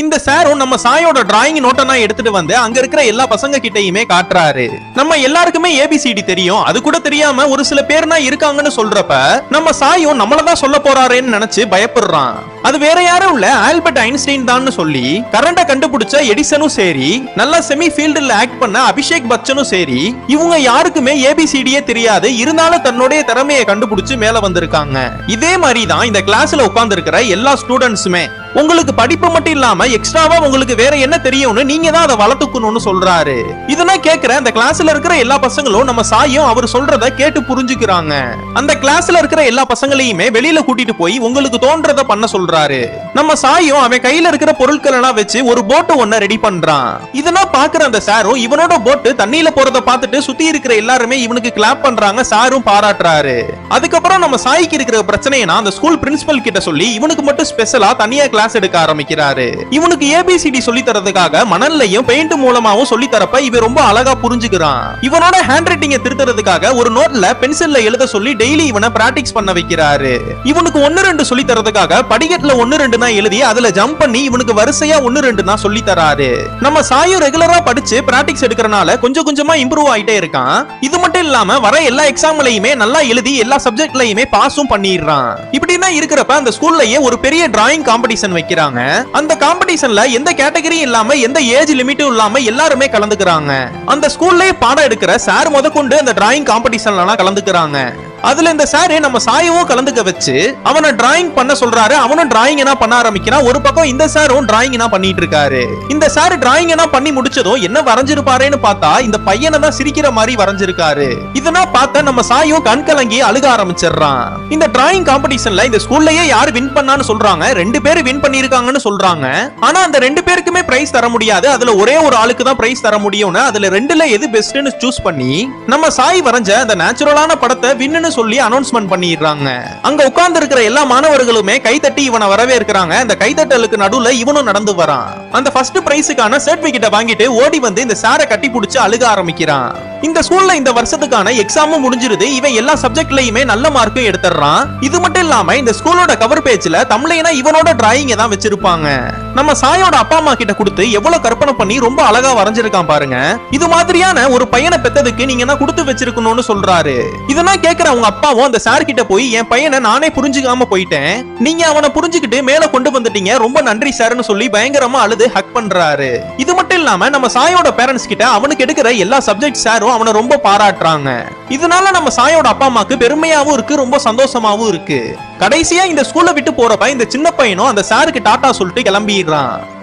இந்த சாரும் நம்ம சாயோட டிராயிங் நோட்டை எடுத்துட்டு வந்து அங்க இருக்கிற எல்லா பசங்க கிட்டயுமே காட்டுறாரு. நம்ம எல்லாருக்குமே ஏபிசிடி தெரியும், அது கூட தெரியாம ஒரு சில பேர்னா இருக்காங்கன்னு சொல்றப்ப நம்ம சாயும் நம்மளதான் சொல்ல போறாருன்னு நினைச்சு பயப்படுறான். அது வேற யாரும் இல்ல, ஆல்பர்ட் ஐன்ஸ்டைன் தான் சொல்லி கரண்ட கண்டுபிடிச்ச எடிசனும் சரி, நல்லா செமி ஃபீல்டுல ஆக்ட் பண்ண அபிஷேக் பச்சனும் சரி, இவங்க யாருக்குமே ஏபிசிடியே தெரியாது, இருந்தாலும் தன்னுடைய திறமையை கண்டுபிடிச்சு மேல வந்திருக்காங்க. இதே மாதிரி தான் இந்த கிளாஸ்ல உட்கார்ந்து இருக்கிற எல்லா ஸ்டூடெண்ட்ஸுமே உங்களுக்கு படிப்பு மட்டும் இல்லாம எக்ஸ்ட்ராவா உங்களுக்கு வேற என்ன தெரியும்னு நீங்க தான் அதை வளர்த்துக்கணும்னு சொல்றாரு. இதெல்லாம் கேக்குற அந்த கிளாஸ்ல இருக்கிற எல்லா பசங்களும் நம்ம சாயும் அவர் சொல்றத கேட்டு புரிஞ்சுக்கிறாங்க. அந்த கிளாஸ்ல இருக்கிற எல்லா பசங்களையுமே வெளியில கூட்டிட்டு போய் உங்களுக்கு தோன்றத பண்ண சொல்றாரு. நம்ம சாயும் அவன் கையில இருக்கிற பொருட்கள் எல்லாம் வச்சு ஒரு போட்டு ஒன்ன ரெடி பண்றான். இதெல்லாம் பாக்குற அந்த சாரும் இவனோட போட்டு தண்ணியில போறத பார்த்துட்டு சுத்தி இருக்கிற எல்லாருமே இவனுக்கு கிளாப் பண்றாங்க, சாரும் பாராட்டுறாரு. அதுக்கப்புறம் நம்ம சாய்க்கு இருக்கிற பிரச்சனைனா அந்த ஸ்கூல் பிரின்சிபல் கிட்ட சொல்லி இவனுக்கு மட்டும் ஸ்பெஷலா தனியா கிளாஸ் எடுக்க ஆரம்பிக்கிறாரு. இவனுக்கு ஏபிசிடி சொல்லி தரதுக்காக மணல்லையும் பெயிண்ட் மூலமாவும் சொல்லி தரப்ப இவன் ரொம்ப அழகா புரிஞ்சுக்கிறான். இவனோட ஹேண்ட் ரைட்டிங்கை திருத்துறதுக்காக ஒரு நோட்ல பென்சில்ல எழுத சொல்லி டெய்லி இவனை பிராக்டிஸ் பண்ண வைக்கிறாரு. இவனுக்கு 1-2 சொல்லி தரதுக்காக படிக்கட்டுல 1-2 தான் எழுதி அதுல ஜம்ப் பண்ணி இவனுக்கு வரிசையா 1-2 தான் சொல்லி தராரு. நம்ம சாயும் ரெகுலரா படிச்சு பிராக்டிஸ் எடுக்கிறனால கொஞ்சம் கொஞ்சமா இம்ப்ரூவ் ஆயிட்டே இருக்கான். இது மட்டும் இல்லாம வர எல்லா எக்ஸாம்லயுமே நல்லா எழுதி எல்லா சப்ஜெக்ட்லயுமே பாஸும் பண்ணிடுறான். இப்படின்னா இருக்கிறப்ப அந்த ஸ்கூல்லயே ஒரு பெரிய டிராயிங் காம்படிஷன் வைக்கிறாங்க. அந்த காம்படிஷன்ல எந்த கேட்டகரி இல்லாம எந்த ஏஜ் லிமிட்டும் இல்லாம எல்லாருமே கலந்துக்கிறாங்க. அந்த ஸ்கூல்லயே பாடம் எடுக்கிற சார் முதற்கொண்டு அந்த டிராயிங் காம்படிஷன்ல கலந்துக்கிறாங்க. அதுல இந்த சாரு நம்ம சாயவும் கலந்துக்க வச்சு அவனை டிராயிங் பண்ண சொல்றாரு. அவனும் டிராயிங் என்ன பண்ண ஆரம்பிக்கிறான். ஒரு பக்கம் இந்த சாரும் டிராயிங் என்ன பண்ணிட்டு இருக்காரு. இந்த சார் டிராயிங் என்ன பண்ணி முடிச்சதும் என்ன வரைஞ்சிருப்பாருன்னு பார்த்தா இந்த பையனை தான் சிரிக்கிற மாதிரி வரைஞ்சிருக்காரு. இதெல்லாம் பார்த்த நம்ம சாயும் கண் கலங்கி அழுக ஆரம்பிச்சிடுறான். இந்த டிராயிங் காம்படிஷன்ல இந்த ஸ்கூல்லயே யாரு வின் பண்ணான்னு சொல்றாங்க. 2 பேர் வின் பண்ணிருக்காங்கன்னு சொல்றாங்க. ஆனா அந்த 2 பேருக்குமே பிரைஸ் தர முடியாது, அதுல ஒரே ஒரு ஆளுக்கு தான் பிரைஸ் தர முடியும்னு அதுல 2ல எது பெஸ்ட்னு சூஸ் பண்ணி நம்ம சாய் வரைஞ்ச அந்த நேச்சுரலான படத்தை வின்னு சொல்லி அனௌன்ஸ்மென்ட் பண்ணிடுறாங்க. அங்க உட்கார்ந்து இருக்கிற எல்லா மாணவர்களுமே கைதட்டி இவனை வரவேற்கிறாங்க. அந்த கைதட்டலுக்கு நடுவுல இவனும் நடந்து வரான். அந்த ஃபர்ஸ்ட் பிரைஸுக்கான சர்டிபிகேட்டை வாங்கிட்டு ஓடி வந்து இந்த சாரை கட்டி பிடிச்சு அழுக ஆரம்பிக்கிறான். இந்த ஸ்கூல்ல இந்த வருஷத்துக்கான எக்ஸாமும் முடிஞ்சிருது. இவன் எல்லா சப்ஜெக்ட்லயுமே நல்ல மார்க்கும் எடுத்துறான். இது மட்டும் இல்லாம இந்த ஸ்கூலோட கவர் பேஜ்ல தமிழ்லைனா இவனோட டிராயிங் தான் வச்சிருப்பாங்க. நம்ம சாயோட அப்பா அம்மா கிட்ட கொடுத்து எவ்வளவு கற்பனை பண்ணி ரொம்ப அழகா வரைஞ்சிருக்கான் பாருங்க. இது மாதிரியான ஒரு பையனை பெத்ததுக்கு நீங்க என்ன கொடுத்து வச்சிருக்கணும்னு சொல்றாரு. இதெல்லாம் கேக்குற அவங்க அப்பாவும் அந்த சார் கிட்ட போய் என் பையனை நானே புரிஞ்சுக்காம போயிட்டேன், நீங்க அவனை புரிஞ்சுக்கிட்டு மேல கொண்டு வந்துட்டீங்க, ரொம்ப நன்றி சார்னு சொல்லி பயங்கரமா அழுது ஹக் பண்றாரு. இது மட்டும் இல்லாம நம்ம சாயோட பேரண்ட்ஸ் கிட்ட அவனுக்கு எடுக்கிற எல்லா சப்ஜெக்ட் சாரும் அவனை ரொம்ப பாராட்டுறாங்க. இதனால நம்ம சாயோட அப்பா அம்மாக்கு பெருமையாவும் இருக்கு, ரொம்ப சந்தோஷமாவும் இருக்கு. கடைசியா இந்த ஸ்கூல்ல விட்டு போறப்ப இந்த சின்ன பையனும் அந்த சாருக்கு டாடா சொல்லிட்டு கிளம்பிடுறான்.